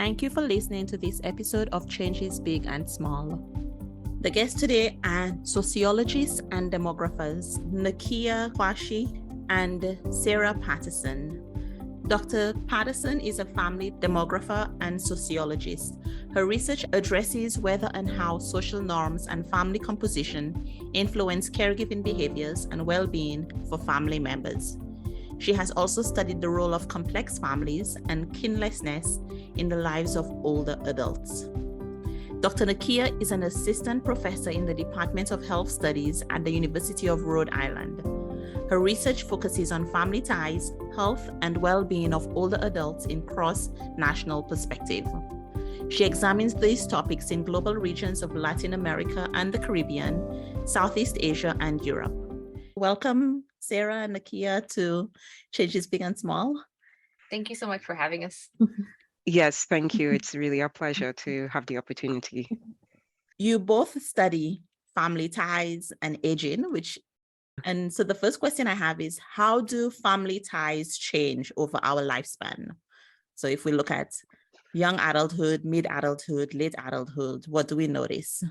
Thank you for listening to this episode of Changes Big and Small. The guests today are sociologists and demographers Nekehia Quashie and Sarah Patterson. Dr. Patterson is a family demographer and sociologist. Her research addresses whether and how social norms and family composition influence caregiving behaviors and well-being for family members. She has also studied the role of complex families and kinlessness in the lives of older adults. Dr. Nekehia is an assistant professor in the Department of Health Studies at the University of Rhode Island. Her research focuses on family ties, health, and well-being of older adults in cross-national perspective. She examines these topics in global regions of Latin America and the Caribbean, Southeast Asia, and Europe. Welcome, Sarah and Nekehia, to Changes Big and Small. Thank you so much for having us. Yes, thank you. It's really a pleasure to have the opportunity. You both study family ties and aging, and so the first question I have is, how do family ties change over our lifespan? So if we look at young adulthood, mid-adulthood, late adulthood, what do we notice?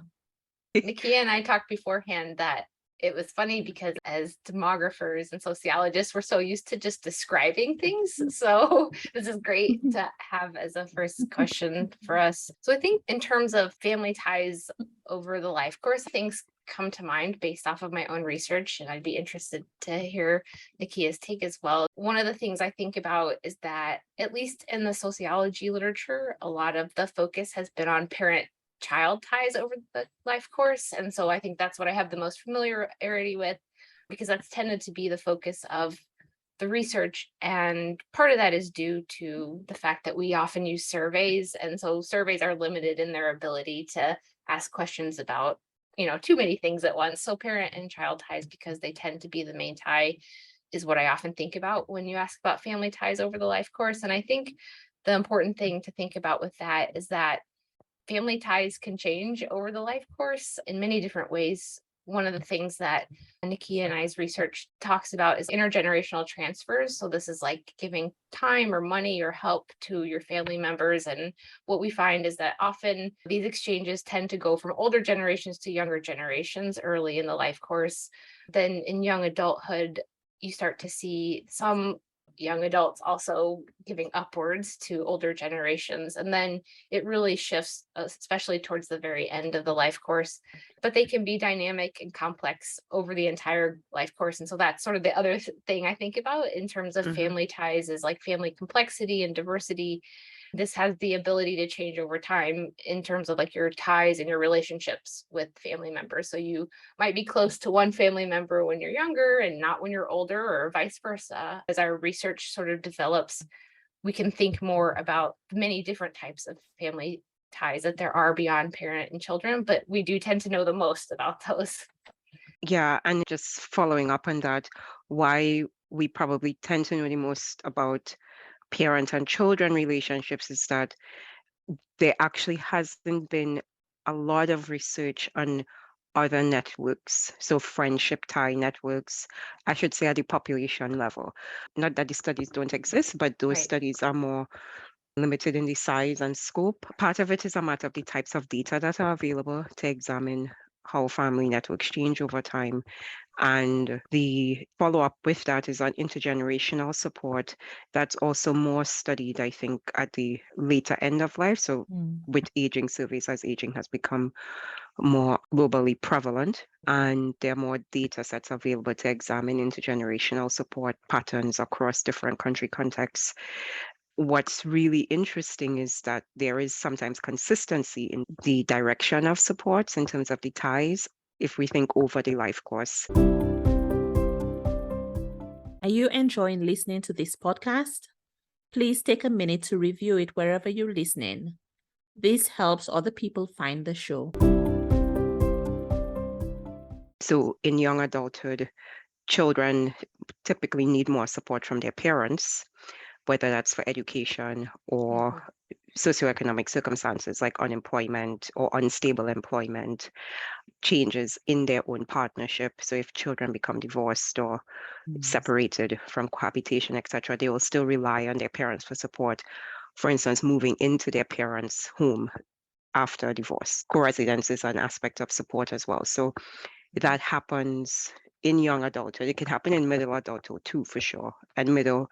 Nekehia and I talked beforehand that it was funny because as demographers and sociologists, we're so used to just describing things. So this is great to have as a first question for us. So I think in terms of family ties over the life course, things come to mind based off of my own research, and I'd be interested to hear Nekehia's take as well. One of the things I think about is that, at least in the sociology literature, a lot of the focus has been on parent-child ties over the life course. And so I think that's what I have the most familiarity with, because that's tended to be the focus of the research. And part of that is due to the fact that we often use surveys. And so surveys are limited in their ability to ask questions about too many things at once. So parent and child ties, because they tend to be the main tie, is what I often think about when you ask about family ties over the life course. And I think the important thing to think about with that is that family ties can change over the life course in many different ways. One of the things that Nekehia and I's research talks about is intergenerational transfers. So this is like giving time or money or help to your family members. And what we find is that often these exchanges tend to go from older generations to younger generations early in the life course. Then in young adulthood, you start to see some young adults also giving upwards to older generations. And then it really shifts, especially towards the very end of the life course. But they can be dynamic and complex over the entire life course. And so that's sort of the other thing I think about in terms of family ties, is like family complexity and diversity. This has the ability to change over time in terms of like your ties and your relationships with family members. So you might be close to one family member when you're younger and not when you're older, or vice versa. As our research sort of develops, we can think more about the many different types of family ties that there are beyond parent and children, but we do tend to know the most about those. Yeah, and just following up on that, why we probably tend to know the most about parent and children relationships is that there actually hasn't been a lot of research on other networks, so friendship tie networks, I should say, at the population level. Not that the studies don't exist, but those Right. studies are more limited in the size and scope. Part of it is a matter of the types of data that are available to examine how family networks change over time. And the follow-up with that is on intergenerational support. That's also more studied, I think, at the later end of life. So with aging surveys, as aging has become more globally prevalent, and there are more data sets available to examine intergenerational support patterns across different country contexts. What's really interesting is that there is sometimes consistency in the direction of supports in terms of the ties, if we think over the life course. Are you enjoying listening to this podcast? Please take a minute to review it wherever you're listening. This helps other people find the show. So in young adulthood, children typically need more support from their parents, whether that's for education or socioeconomic circumstances like unemployment or unstable employment, changes in their own partnership. So if children become divorced or separated from cohabitation, etc., they will still rely on their parents for support for instance, moving into their parents' home after divorce. Co-residence is an aspect of support as well. So that happens in young adulthood. It can happen in middle adulthood too, for sure. And middle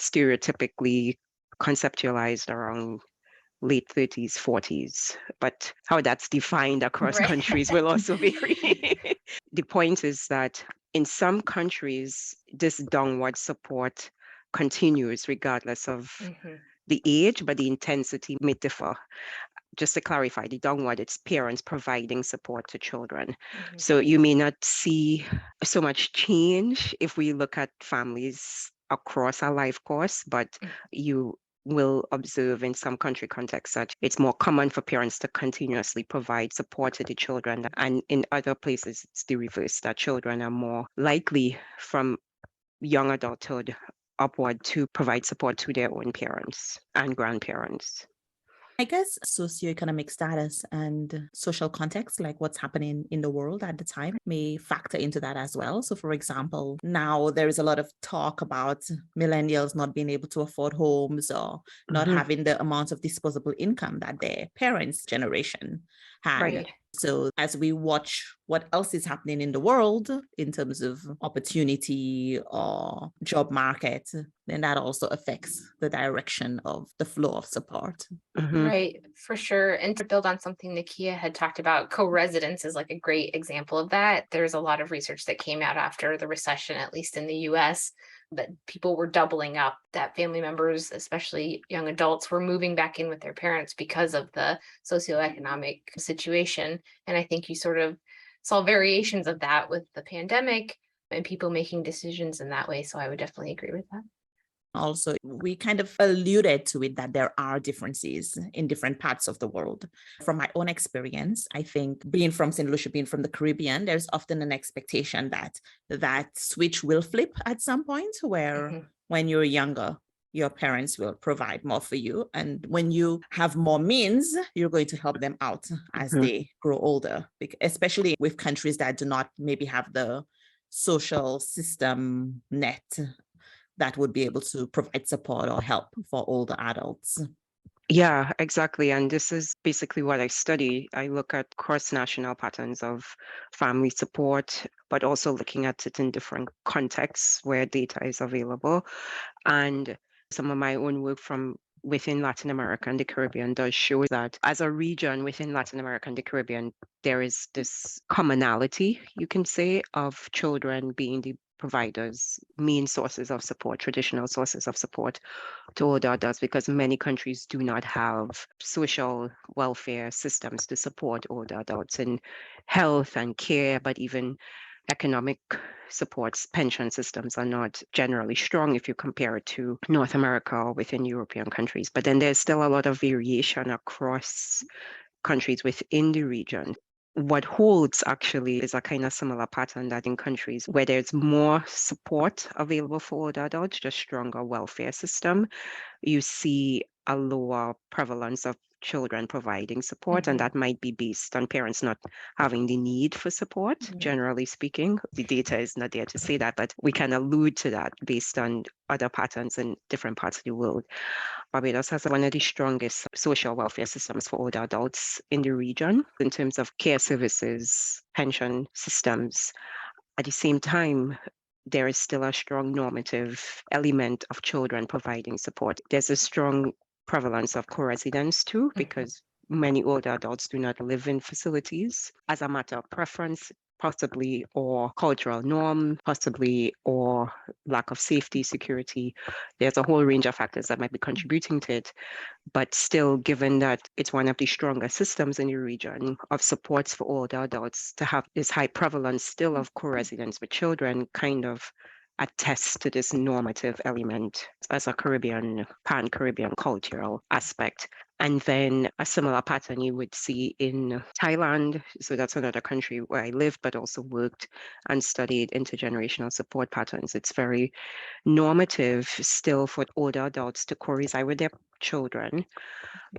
stereotypically conceptualized around late 30s, 40s. But how that's defined across Right. countries will also vary. The point is that in some countries, this downward support continues regardless of the age, but the intensity may differ. Just to clarify, the downward, it's parents providing support to children. So you may not see so much change if we look at families across our life course, but you will observe in some country contexts that it's more common for parents to continuously provide support to the children. And in other places, it's the reverse, that children are more likely from young adulthood upward to provide support to their own parents and grandparents. I guess socioeconomic status and social context, like what's happening in the world at the time, may factor into that as well. So, for example, now there is a lot of talk about millennials not being able to afford homes or not having the amount of disposable income that their parents' generation had. Right. So as we watch what else is happening in the world in terms of opportunity or job market, then that also affects the direction of the flow of support. Right, for sure. And to build on something Nekehia had talked about, co-residence is like a great example of that. There's a lot of research that came out after the recession, at least in the US, that people were doubling up, that family members, especially young adults, were moving back in with their parents because of the socioeconomic situation. And I think you sort of saw variations of that with the pandemic and people making decisions in that way. So I would definitely agree with that. Also, we kind of alluded to it that there are differences in different parts of the world. From my own experience, I think being from St. Lucia, being from the Caribbean, there's often an expectation that that switch will flip at some point where when you're younger, your parents will provide more for you. And when you have more means, you're going to help them out as they grow older, especially with countries that do not maybe have the social system net that would be able to provide support or help for older adults. Yeah, exactly. And this is basically what I study. I look at cross-national patterns of family support, but also looking at it in different contexts where data is available. And some of my own work from within Latin America and the Caribbean does show that as a region within Latin America and the Caribbean, there is this commonality, you can say, of children being the providers, main sources of support, traditional sources of support to older adults, because many countries do not have social welfare systems to support older adults in health and care, but even economic supports, pension systems are not generally strong if you compare it to North America or within European countries. But then there's still a lot of variation across countries within the region. What holds actually is a kind of similar pattern that in countries where there's more support available for older adults, just stronger welfare system, you see a lower prevalence of children providing support, and that might be based on parents not having the need for support, generally speaking. The data is not there to say that, but we can allude to that based on other patterns in different parts of the world. Barbados has one of the strongest social welfare systems for older adults in the region in terms of care services, pension systems. At the same time, there is still a strong normative element of children providing support. There's a strong prevalence of co-residence too, because many older adults do not live in facilities as a matter of preference, possibly, or cultural norm, possibly, or lack of safety, security. There's a whole range of factors that might be contributing to it. But still, given that it's one of the stronger systems in the region of supports for older adults, to have this high prevalence still of co-residence with children kind of attests to this normative element as a pan-Caribbean cultural aspect. And then a similar pattern you would see in Thailand. So that's another country where I lived, but also worked and studied intergenerational support patterns. It's very normative still for older adults to co-reside with their children.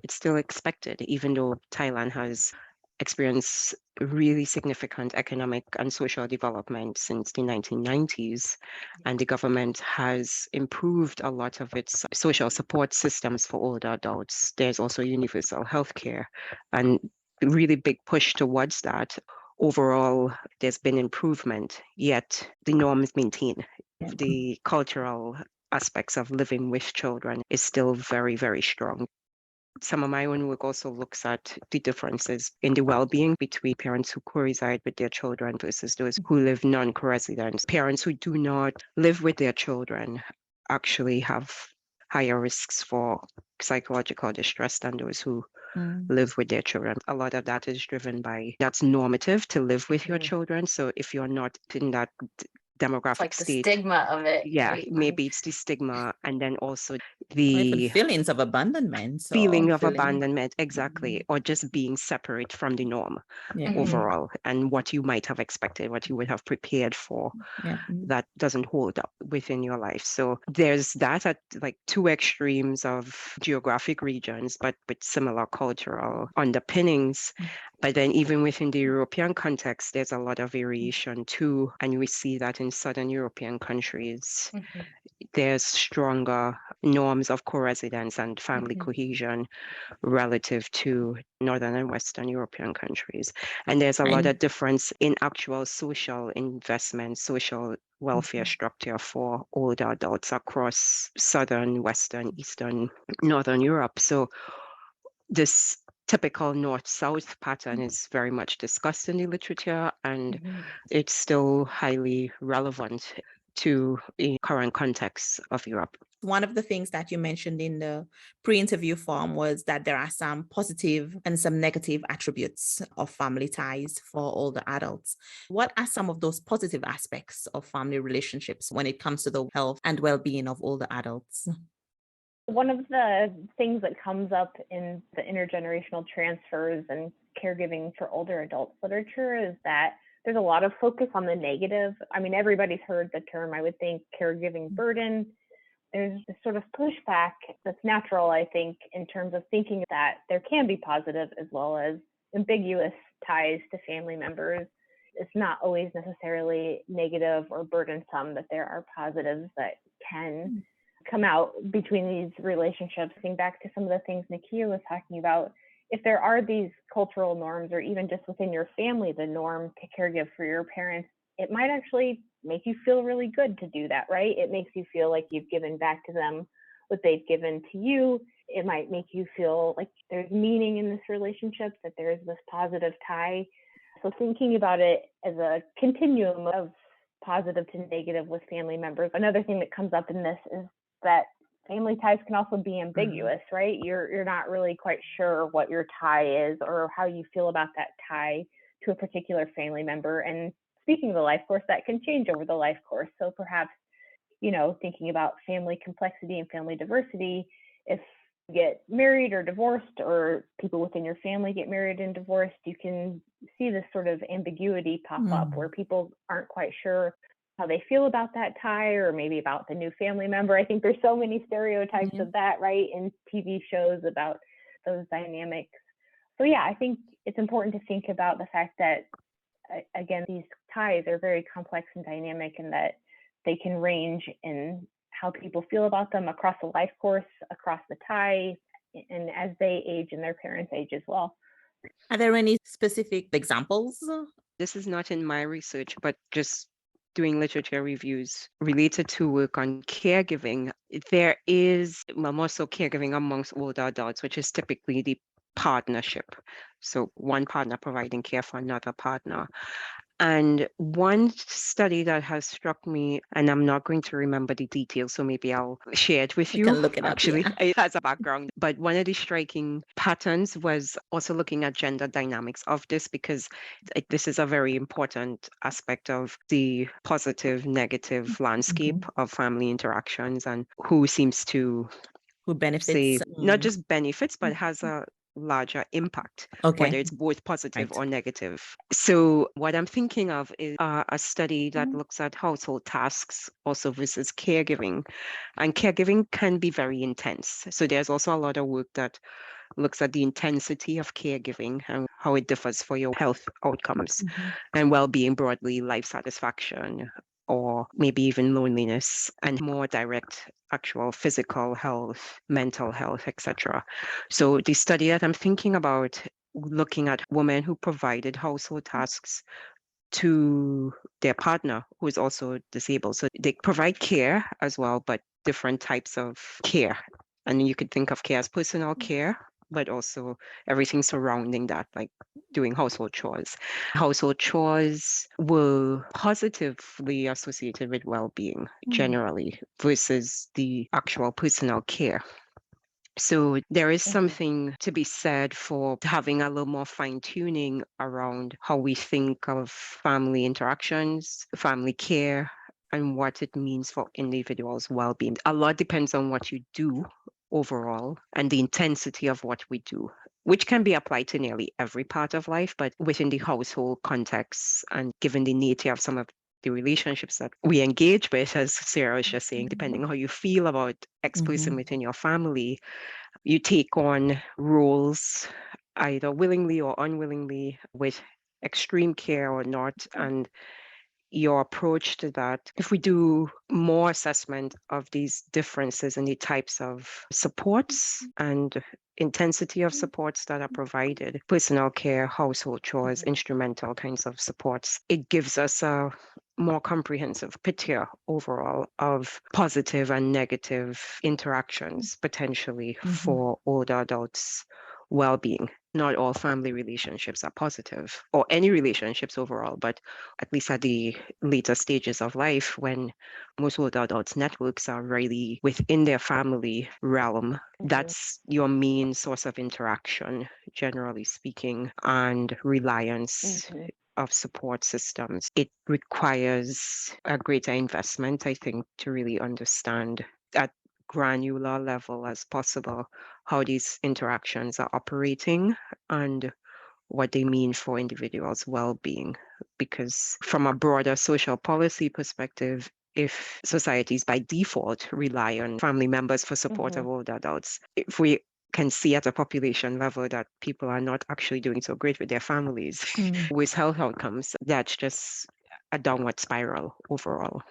It's still expected, even though Thailand has experienced really significant economic and social development since the 1990s, and the government has improved a lot of its social support systems for older adults. There's also universal health care and really big push towards that. Overall, there's been improvement, yet the norm is maintained. The cultural aspects of living with children is still very, very strong. Some of my own work also looks at the differences in the well-being between parents who co-reside with their children versus those who live non-co-residents. Parents who do not live with their children actually have higher risks for psychological distress than those who live with their children. A lot of that is driven by that's normative to live with your children. So if you're not in that demographic It's like the state, stigma of it. yeah, right? maybe it's the stigma, and then also Or even the feelings of abandonment. feeling of abandonment, exactly, or just being separate from the norm Yeah. overall, and what you might have expected, what you would have prepared for, Yeah. that doesn't hold up within your life. So there's that at like two extremes of geographic regions, but with similar cultural underpinnings. But then even within the European context, there's a lot of variation too. And we see that in Southern European countries, there's stronger norms of co-residence and family cohesion relative to Northern and Western European countries. And there's a lot of difference in actual social investment, social welfare structure for older adults across Southern, Western, Eastern, Northern Europe. So this typical north-south pattern is very much discussed in the literature, and it's still highly relevant to the current context of Europe. One of the things that you mentioned in the pre-interview form was that there are some positive and some negative attributes of family ties for older adults. What are some of those positive aspects of family relationships when it comes to the health and well-being of older adults? One of the things that comes up in the intergenerational transfers and caregiving for older adults literature is that there's a lot of focus on the negative. I mean, everybody's heard the term, I would think, caregiving burden. There's this sort of pushback that's natural, I think, in terms of thinking that there can be positive as well as ambiguous ties to family members. It's not always necessarily negative or burdensome, that there are positives that can come out between these relationships. Think back to some of the things Nekehia was talking about. If there are these cultural norms, or even just within your family, the norm to caregive for your parents, it might actually make you feel really good to do that, right? It makes you feel like you've given back to them what they've given to you. It might make you feel like there's meaning in this relationship, that there's this positive tie. So thinking about it as a continuum of positive to negative with family members. Another thing that comes up in this is that family ties can also be ambiguous, right? You're not really quite sure what your tie is or how you feel about that tie to a particular family member. And speaking of the life course, that can change over the life course. So perhaps, thinking about family complexity and family diversity, if you get married or divorced, or people within your family get married and divorced, you can see this sort of ambiguity pop up where people aren't quite sure how they feel about that tie, or maybe about the new family member. I think there's so many stereotypes of that, right, in TV shows about those dynamics. So yeah, I think it's important to think about the fact that, again, these ties are very complex and dynamic, and that they can range in how people feel about them across the life course, across the tie, and as they age and their parents age as well. Are there any specific examples? This is not in my research, but just doing literature reviews related to work on caregiving. There is, more so caregiving amongst older adults, which is typically the partnership. So one partner providing care for another partner. And one study that has struck me, and I'm not going to remember the details, so maybe I'll share it with you. You can look it up, Actually, yeah. it has a background. But one of the striking patterns was also looking at gender dynamics of this, because this is a very important aspect of the positive, negative landscape of family interactions, and who seems to Who benefits? say not just benefits, but has a larger impact, Okay. whether it's both positive Right. or negative. So what I'm thinking of is a study that looks at household tasks also versus caregiving. And caregiving can be very intense. So there's also a lot of work that looks at the intensity of caregiving and how it differs for your health outcomes and well-being broadly, life satisfaction, or maybe even loneliness, and more direct actual physical health, mental health, etc. So the study that I'm thinking about looking at women who provided household tasks to their partner who is also disabled. So they provide care as well, but different types of care. And you could think of care as personal care, but also everything surrounding that, like doing household chores. Household chores were positively associated with well-being generally versus the actual personal care. So there is something to be said for having a little more fine tuning around how we think of family interactions, family care, and what it means for individuals' well-being. A lot depends on what you do overall and the intensity of what we do, which can be applied to nearly every part of life, but within the household context and given the nature of some of the relationships that we engage with, as Sarah was just saying, depending on how you feel about X person within your family, you take on roles either willingly or unwillingly with extreme care or not. And your approach to that, if we do more assessment of these differences in the types of supports and intensity of supports that are provided, personal care, household chores, instrumental kinds of supports, it gives us a more comprehensive picture overall of positive and negative interactions potentially for older adults' well-being. Not all family relationships are positive, or any relationships overall, but at least at the later stages of life when most older adults' networks are really within their family realm. That's your main source of interaction, generally speaking, and reliance of support systems. It requires a greater investment, I think, to really understand at granular level as possible how these interactions are operating and what they mean for individuals' well-being. Because from a broader social policy perspective, if societies by default rely on family members for support of older adults, if we can see at a population level that people are not actually doing so great with their families with health outcomes, that's just a downward spiral overall.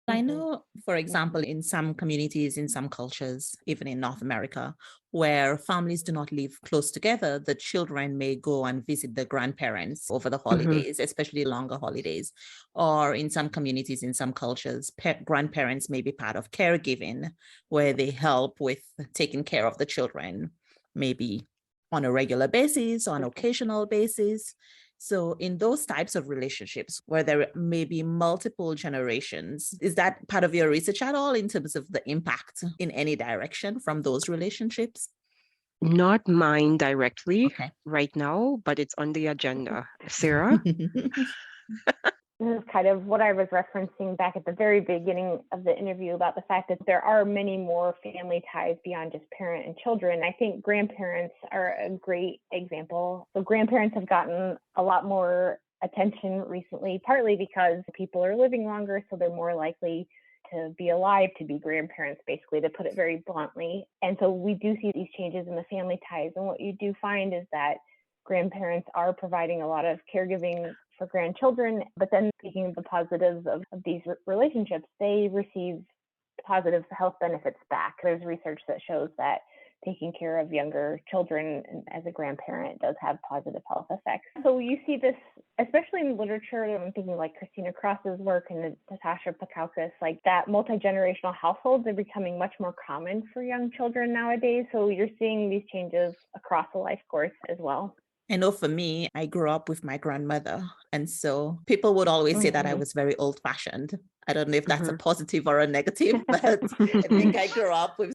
I know, for example, in some communities, in some cultures, even in North America, where families do not live close together, the children may go and visit the grandparents over the holidays, especially longer holidays. Or in some communities, in some cultures, grandparents may be part of caregiving, where they help with taking care of the children, maybe on a regular basis, on occasional basis. So in those types of relationships where there may be multiple generations, is that part of your research at all in terms of the impact in any direction from those relationships? Not mine directly right now, but it's on the agenda. Sarah? This is kind of what I was referencing back at the very beginning of the interview about the fact that there are many more family ties beyond just parent and children. I think grandparents are a great example. So grandparents have gotten a lot more attention recently, partly because people are living longer, so they're more likely to be alive to be grandparents, basically, to put it very bluntly. And so we do see these changes in the family ties. And what you do find is that grandparents are providing a lot of caregiving for grandchildren, but then speaking of the positives of these relationships, they receive positive health benefits back. There's research that shows that taking care of younger children as a grandparent does have positive health effects. So you see this, especially in literature. I'm thinking like Christina Cross's work and Natasha Pakauskas, like that multi-generational households are becoming much more common for young children nowadays. So you're seeing these changes across the life course as well. I know for me, I grew up with my grandmother. And so people would always say that I was very old fashioned. I don't know if that's a positive or a negative, but I think I grew up with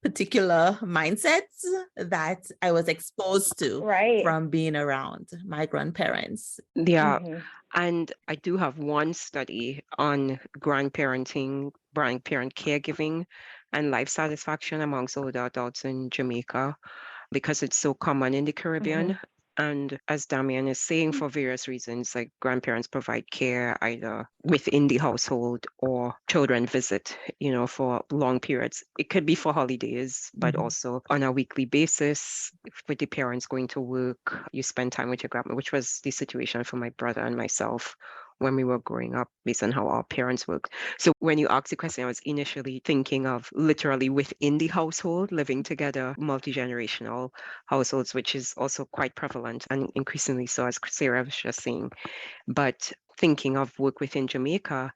particular mindsets that I was exposed to from being around my grandparents. Yeah. And I do have one study on grandparent caregiving and life satisfaction amongst older adults in Jamaica. because it's so common in the Caribbean. Mhm. And as Damian is saying, for various reasons, like grandparents provide care either within the household or children visit, for long periods. It could be for holidays, but also on a weekly basis with the parents going to work, you spend time with your grandma, which was the situation for my brother and myself when we were growing up based on how our parents worked. So when you asked the question, I was initially thinking of literally within the household, living together, multi-generational households, which is also quite prevalent and increasingly so, as Sarah was just saying. But thinking of work within Jamaica,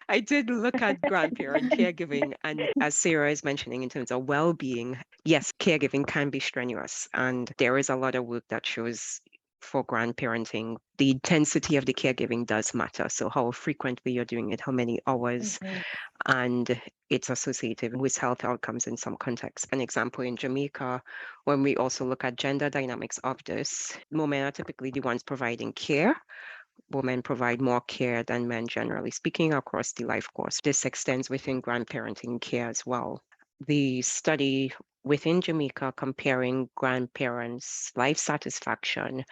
I did look at grandparent caregiving. And as Sarah is mentioning, in terms of well-being, yes, caregiving can be strenuous. And there is a lot of work that shows for grandparenting, the intensity of the caregiving does matter. So how frequently you're doing it, how many hours, Mhm. and it's associated with health outcomes in some contexts. An example in Jamaica, when we also look at gender dynamics of this, women are typically the ones providing care. Women provide more care than men, generally speaking, across the life course. This extends within grandparenting care as well. The study within Jamaica comparing grandparents' life satisfaction,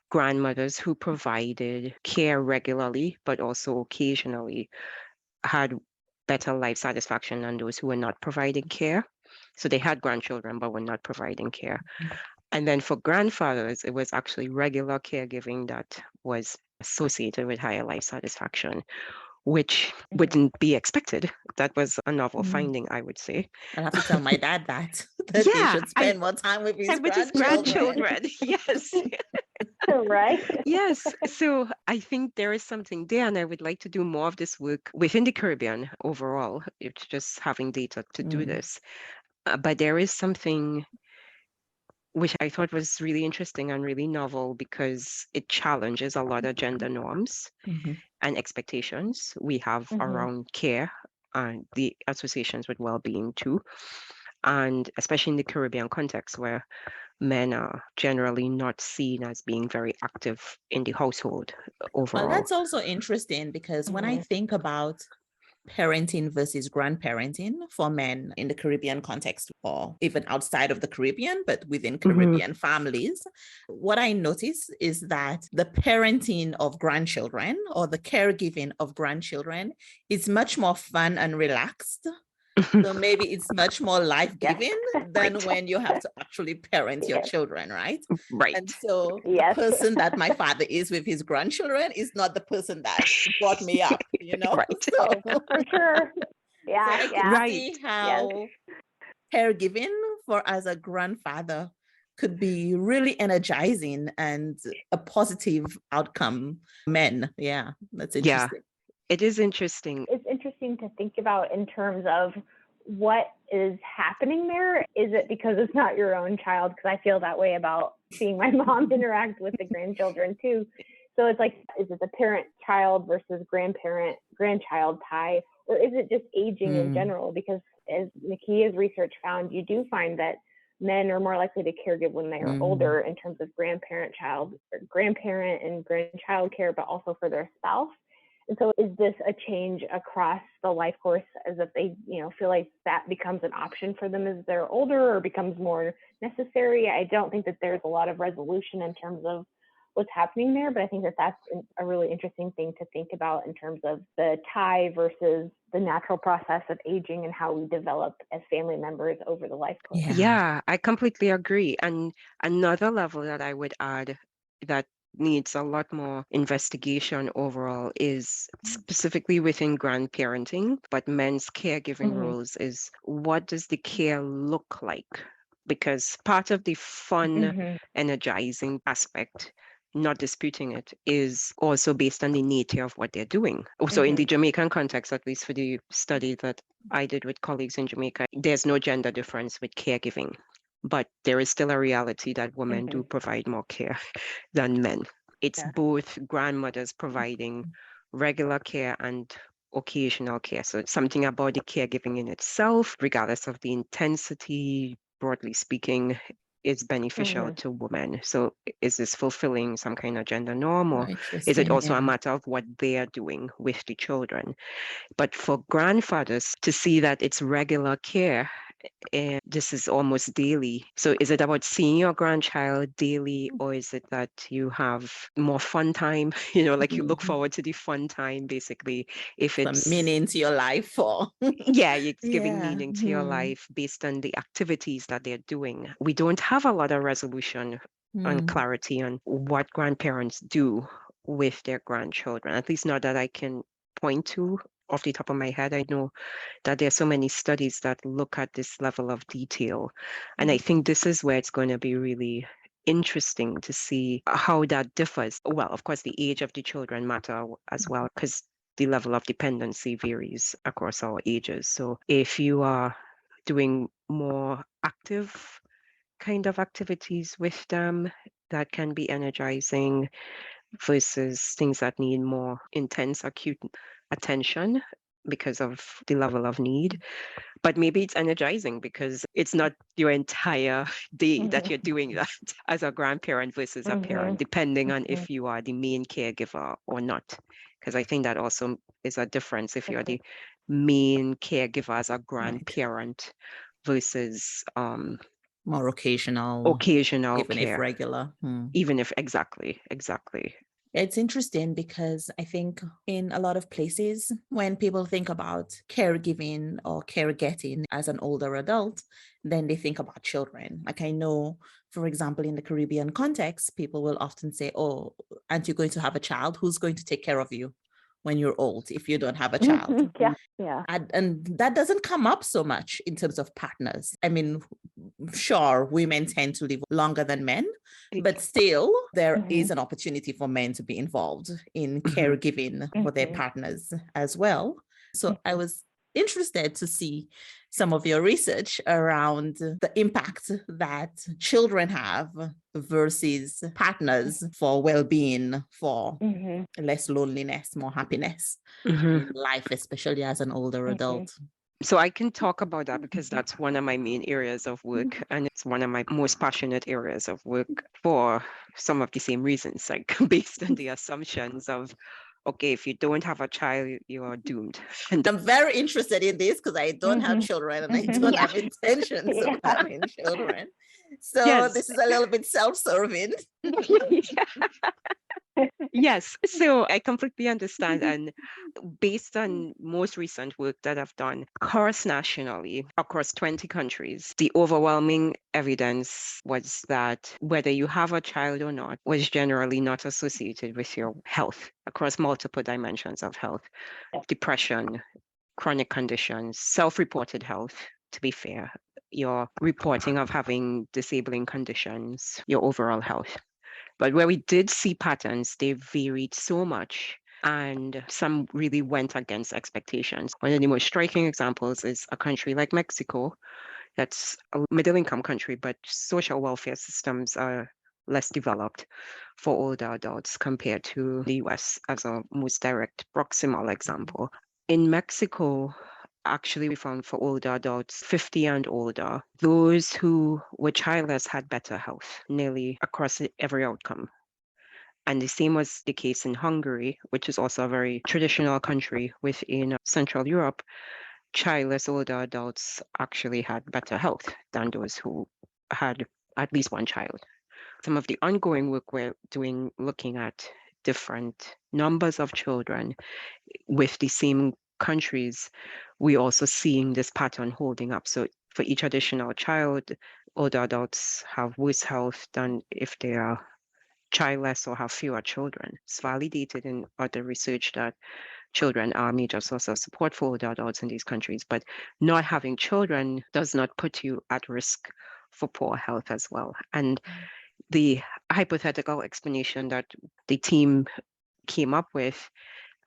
grandmothers who provided care regularly but also occasionally had better life satisfaction than those who were not providing care. So they had grandchildren but were not providing care. And then for grandfathers, it was actually regular caregiving that was associated with higher life satisfaction, which wouldn't be expected. That was a novel finding, I would say. I'll have to tell my dad that he Yeah, should spend more time with his with his grandchildren. grandchildren. Yes. Right? Yes. So I think there is something there, and I would like to do more of this work within the Caribbean overall. It's just having data to do this. But there is something which I thought was really interesting and really novel because it challenges a lot of gender norms and expectations we have Mhm. around care and the associations with well-being too. And especially in the Caribbean context where men are generally not seen as being very active in the household Well, overall. that's also interesting because when I Mhm. think about parenting versus grandparenting for men in the Caribbean context, or even outside of the Caribbean, but within Caribbean families, what I notice is that the parenting of grandchildren or the caregiving of grandchildren is much more fun and relaxed. So maybe it's much more life-giving than Right. when you have to actually parent your Yes. children, right? Right. And so the Yes. person that my father is with his grandchildren is not the person that brought me up, Right. So, Oh, for sure. so Yeah. I can Yeah. Right. see Yes. how caregiving for as a grandfather could be really energizing and a positive outcome. Men, yeah, that's Yeah, interesting. it is interesting. It's interesting to think about in terms of what is happening there. Is it because it's not your own child? Because I feel that way about seeing my mom interact with the grandchildren too. So it's like, is it the parent-child versus grandparent-grandchild tie, or is it just aging in general? Because as Nekehia's research found, you do find that men are more likely to caregive when they are older in terms of grandparent-child, or grandparent and grandchild care, but also for their spouse. And so is this a change across the life course as if they, feel like that becomes an option for them as they're older or becomes more necessary? I don't think that there's a lot of resolution in terms of what's happening there, but I think that that's a really interesting thing to think about in terms of the tie versus the natural process of aging and how we develop as family members over the life course. Yeah, I completely agree. And another level that I would add that needs a lot more investigation overall is specifically within grandparenting, but men's caregiving roles is what does the care look like? Because part of the fun, energizing aspect, not disputing it, is also based on the nature of what they're doing. So in the Jamaican context, at least for the study that I did with colleagues in Jamaica, there's no gender difference with caregiving, but there is still a reality that women do provide more care than men. It's both grandmothers providing regular care and occasional care. So it's something about the caregiving in itself, regardless of the intensity, broadly speaking, is beneficial to women. So is this fulfilling some kind of gender norm, or is it also a matter of what they are doing with the children? But for grandfathers to see that it's regular care And this is almost daily. So is it about seeing your grandchild daily, or is it that you have more fun time? Like you look forward to the fun time, basically. If Some it's meaning to your life for. yeah, it's giving Yeah. meaning to your life based on the activities that they're doing. We don't have a lot of resolution and clarity on what grandparents do with their grandchildren, at least not that I can point to off the top of my head. I know that there are so many studies that look at this level of detail. And I think this is where it's going to be really interesting to see how that differs. Well, of course, the age of the children matter as well, because the level of dependency varies across all ages. So if you are doing more active kind of activities with them, that can be energizing versus things that need more intense, acute attention because of the level of need. But maybe it's energizing because it's not your entire day that you're doing that as a grandparent versus a parent, depending on if you are the main caregiver or not. Because I think that also is a difference if you're the main caregiver as a grandparent versus more occasional even if care. regular. Even if exactly. It's interesting because I think in a lot of places, when people think about caregiving or care getting as an older adult, then they think about children. Like I know, for example, in the Caribbean context, people will often say, oh, aren't you going to have a child? Who's going to take care of you when you're old if you don't have a child? Yeah. And that doesn't come up so much in terms of partners. I mean, sure, women tend to live longer than men, but still there is an opportunity for men to be involved in caregiving for their partners as well. So I was interested to see some of your research around the impact that children have versus partners for well-being, for less loneliness, more happiness in life, especially as an older adult. So I can talk about that because that's one of my main areas of work, and it's one of my most passionate areas of work for some of the same reasons, like based on the assumptions of, okay, if you don't have a child, you're doomed. And I'm very interested in this because I don't have children and I don't have intentions of having children. So this is a little bit self-serving. Yes, so I completely understand. And based on most recent work that I've done cross-nationally across 20 countries, the overwhelming evidence was that whether you have a child or not was generally not associated with your health across multiple dimensions of health, depression, chronic conditions, self-reported health, to be fair, your reporting of having disabling conditions, your overall health. But where we did see patterns, they varied so much, and some really went against expectations. One of the most striking examples is a country like Mexico, that's a middle-income country, but social welfare systems are less developed for older adults compared to the US as a most direct proximal example. In Mexico, actually, we found for older adults, 50 and older, those who were childless had better health, nearly across every outcome. And the same was the case in Hungary, which is also a very traditional country within Central Europe. Childless older adults actually had better health than those who had at least one child. Some of the ongoing work we're doing, looking at different numbers of children with the same countries, we're also seeing this pattern holding up. So for each additional child, older adults have worse health than if they are childless or have fewer children. It's validated in other research that children are a major source of support for older adults in these countries, but not having children does not put you at risk for poor health as well. And the hypothetical explanation that the team came up with,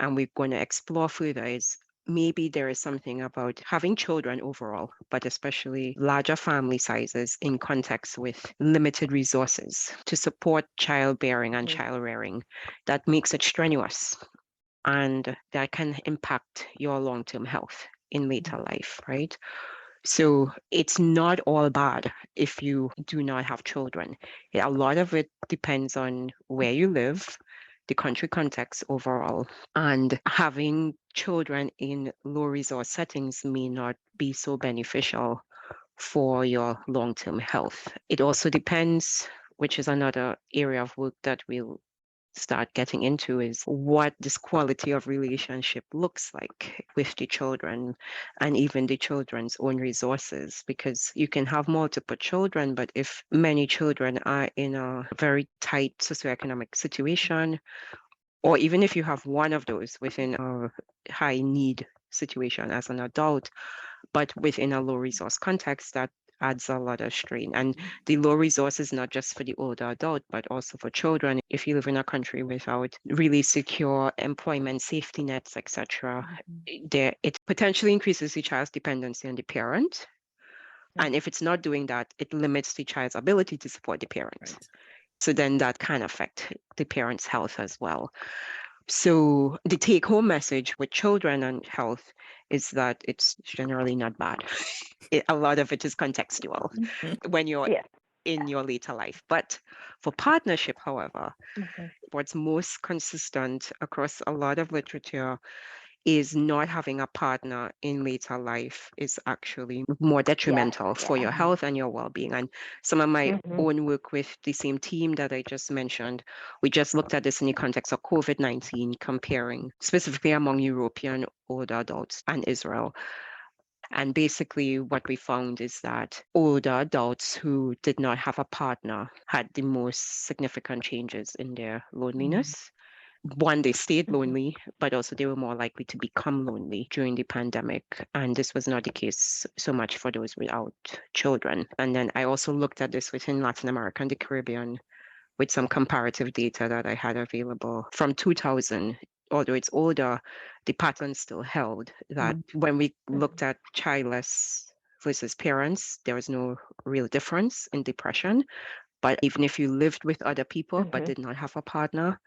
and we're going to explore further, is maybe there is something about having children overall, but especially larger family sizes in context with limited resources to support childbearing and child rearing that makes it strenuous, and that can impact your long-term health in later life, right? So it's not all bad if you do not have children. A lot of it depends on where you live, the country context overall, and having children in low resource settings may not be so beneficial for your long-term health. It also depends, which is another area of work that we'll start getting into, is what this quality of relationship looks like with the children and even the children's own resources, because you can have multiple children, but if many children are in a very tight socioeconomic situation, or even if you have one of those within a high need situation as an adult, but within a low resource context, that adds a lot of strain. And the low resource is not just for the older adult, but also for children. If you live in a country without really secure employment safety nets, etc., it potentially increases the child's dependency on the parent. And if it's not doing that, it limits the child's ability to support the parent. Right. So then that can affect the parent's health as well. So the take-home message with children and health is that it's generally not bad. A lot of it is contextual when you're Yes. in your later life. But for partnership, however, Mhm. what's most consistent across a lot of literature is not having a partner in later life is actually more detrimental for your health and your well-being. And some of my own work with the same team that I just mentioned, we just looked at this in the context of COVID-19, comparing specifically among European older adults and Israel. And basically what we found is that older adults who did not have a partner had the most significant changes in their loneliness. One, they stayed lonely, but also they were more likely to become lonely during the pandemic. And this was not the case so much for those without children. And then I also looked at this within Latin America and the Caribbean with some comparative data that I had available from 2000. Although it's older, the pattern still held that when we looked at childless versus parents, there was no real difference in depression. But even if you lived with other people but did not have a partner,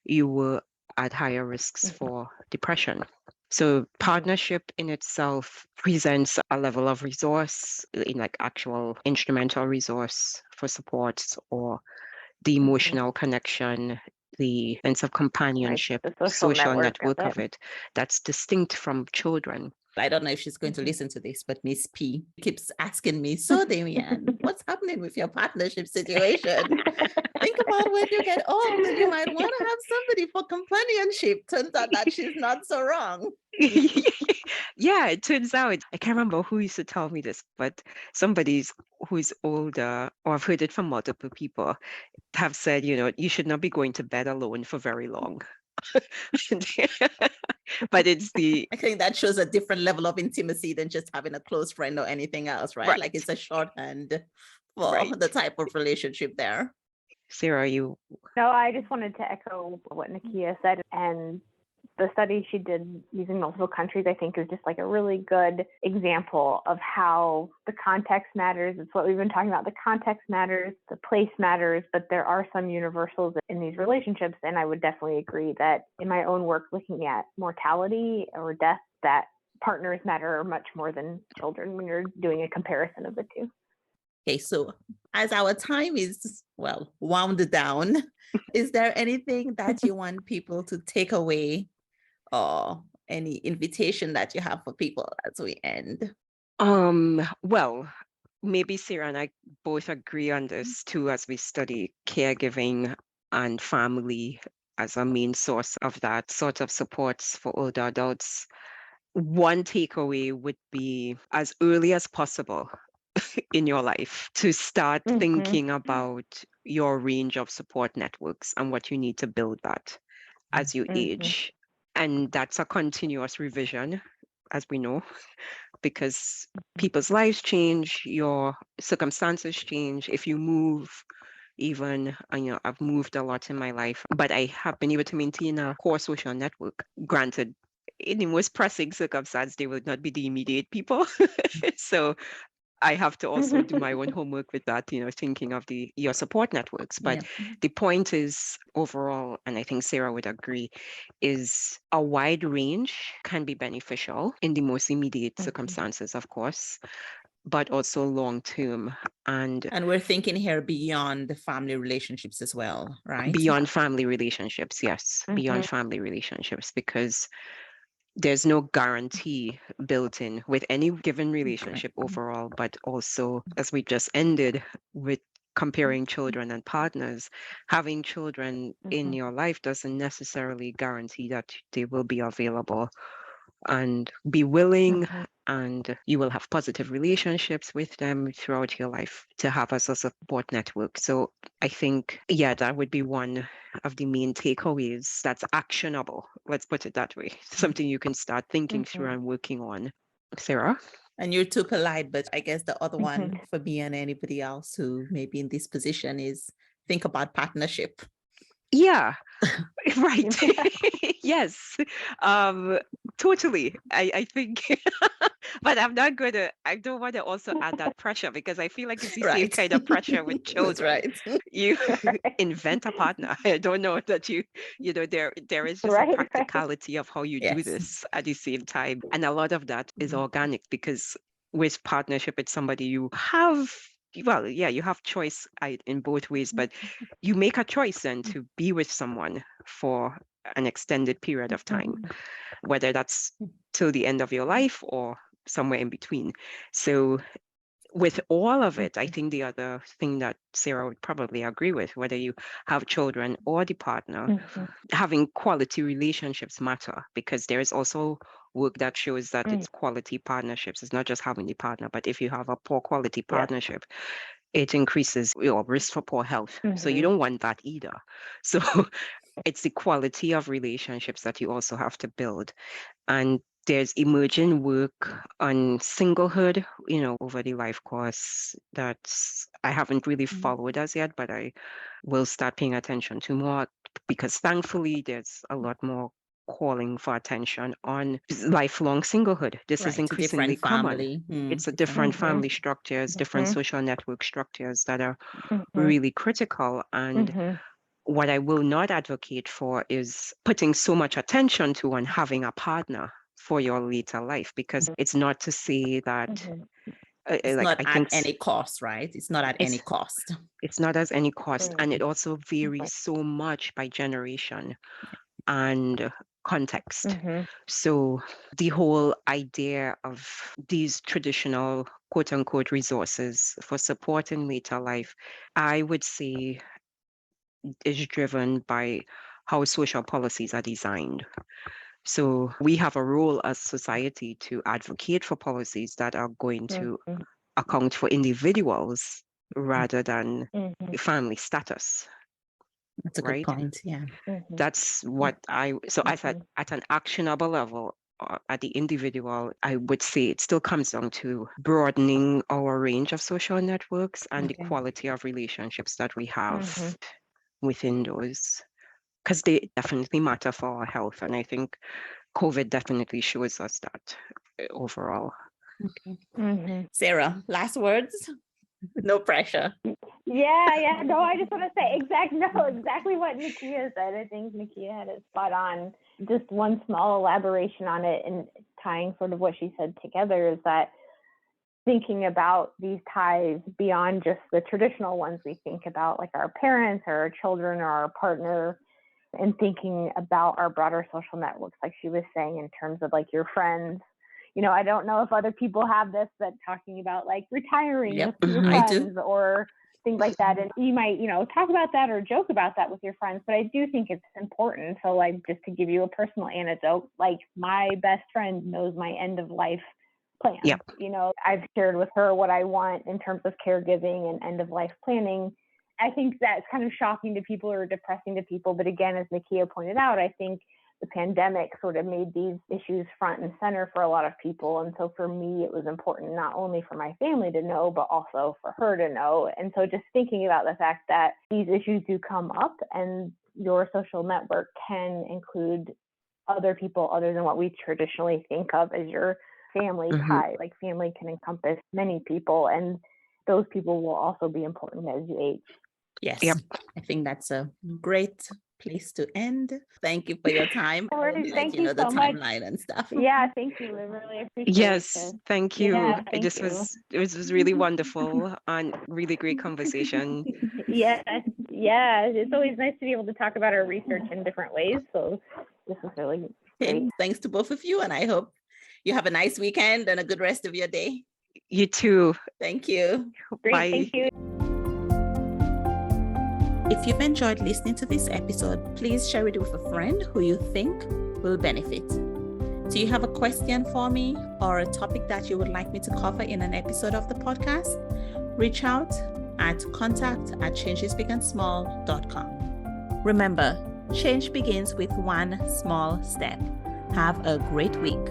you were at higher risks for depression. So partnership in itself presents a level of resource, in like actual instrumental resource for support, or the emotional connection, the sense of companionship, the social network network of it, that's distinct from children. I don't know if she's going to listen to this, but Miss P keeps asking me, so Damian, what's happening with your partnership situation? Think about when you get old and you might want to have somebody for companionship. Turns out that she's not so wrong. Yeah, it turns out, I can't remember who used to tell me this, but somebody's who's older, or I've heard it from multiple people, have said, you should not be going to bed alone for very long. But it's I think that shows a different level of intimacy than just having a close friend or anything else, right? Like it's a shorthand for the type of relationship there. Sarah, you... No, I just wanted to echo what Nekehia said. And the study she did using multiple countries, I think, is just like a really good example of how the context matters. It's what we've been talking about. The context matters, the place matters, but there are some universals in these relationships. And I would definitely agree that in my own work looking at mortality or death, that partners matter much more than children when you're doing a comparison of the two. Okay, so as our time is, wound down, is there anything that you want people to take away, or any invitation that you have for people as we end? Well, maybe Sarah and I both agree on this too, as we study caregiving and family as a main source of that sort of supports for older adults. One takeaway would be, as early as possible in your life, to start thinking about your range of support networks and what you need to build that as you age. And that's a continuous revision, as we know, because people's lives change, your circumstances change. If you move, even, I've moved a lot in my life, but I have been able to maintain a core social network. Granted, in the most pressing circumstance, they would not be the immediate people. So I have to also do my own homework with that, thinking of your support networks. But the point is, overall, and I think Sarah would agree, is a wide range can be beneficial in the most immediate circumstances, of course, but also long term. And we're thinking here beyond the family relationships as well, right? Beyond family relationships, yes, beyond family relationships, because there's no guarantee built in with any given relationship overall, but also, as we just ended with comparing children and partners, having children in your life doesn't necessarily guarantee that they will be available and be willing, and you will have positive relationships with them throughout your life to have as a support network. So I think, yeah, that would be one of the main takeaways that's actionable. Let's put it that way. Something you can start thinking through and working on. Sarah? And you're too polite, but I guess the other one for me and anybody else who may be in this position is think about partnership. Yeah, right. Yes, totally. I think, but I don't want to also add that pressure, because I feel like it's the same kind of pressure with That's children. right. You invent a partner. I don't know that there is just a practicality of how you do Yes. this at the same time. And a lot of that is organic, because with partnership, it's somebody you have, well, yeah, you have choice in both ways, but you make a choice then to be with someone for an extended period of time, whether that's till the end of your life or somewhere in between. So with all of it, I think the other thing that Sarah would probably agree with, whether you have children or the partner, having quality relationships matter, because there is also work that shows that it's quality partnerships. It's not just having the partner, but if you have a poor quality partnership, it increases your risk for poor health. So you don't want that either. So it's the quality of relationships that you also have to build. And there's emerging work on singlehood, over the life course that I haven't really followed as yet, but I will start paying attention to more, because thankfully there's a lot more calling for attention on lifelong singlehood. This is increasingly common. It's a different family structures, different social network structures that are really critical. And what I will not advocate for is putting so much attention to and having a partner for your later life, because it's not to say that it's not at any cost, right? It's not at any cost. It's not at any cost. And it also varies so much by generation and context. So the whole idea of these traditional quote unquote resources for supporting later life, I would say, is driven by how social policies are designed. So we have a role as society to advocate for policies that are going to account for individuals rather than family status. That's a good point. Yeah. That's what so I thought at an actionable level, at the individual, I would say it still comes down to broadening our range of social networks and the quality of relationships that we have within those, because they definitely matter for our health. And I think COVID definitely shows us that overall. Sarah, last words? No pressure. Yeah. No, I just want to say exactly what Nekehia said. I think Nekehia had it spot on. Just one small elaboration on it, and tying sort of what she said together, is that thinking about these ties beyond just the traditional ones we think about, like our parents or our children or our partner, and thinking about our broader social networks, like she was saying, in terms of like your friends. I don't know if other people have this, but talking about like retiring with your friends or things like that. And you might, talk about that or joke about that with your friends, but I do think it's important. So like, just to give you a personal anecdote, like my best friend knows my end of life plan. I've shared with her what I want in terms of caregiving and end of life planning. I think that's kind of shocking to people or depressing to people. But again, as Nekehia pointed out, I think the pandemic sort of made these issues front and center for a lot of people. And so for me, it was important not only for my family to know, but also for her to know. And so just thinking about the fact that these issues do come up, and your social network can include other people other than what we traditionally think of as your family tie. Like family can encompass many people, and those people will also be important as you age. Yes. I think that's a great place to end. Thank you for your time. Thank you the so much. Timeline and stuff. Yeah, thank you. I really appreciate it. Yes, thank you. Yeah, It was really wonderful and really great conversation. Yeah, it's always nice to be able to talk about our research in different ways. So this was really Great. Thanks to both of you. And I hope you have a nice weekend and a good rest of your day. You too. Thank you. Great. Bye. Thank you. If you've enjoyed listening to this episode, please share it with a friend who you think will benefit. Do you have a question for me or a topic that you would like me to cover in an episode of the podcast? Reach out at contact@changesbigandsmall.com. Remember, change begins with one small step. Have a great week.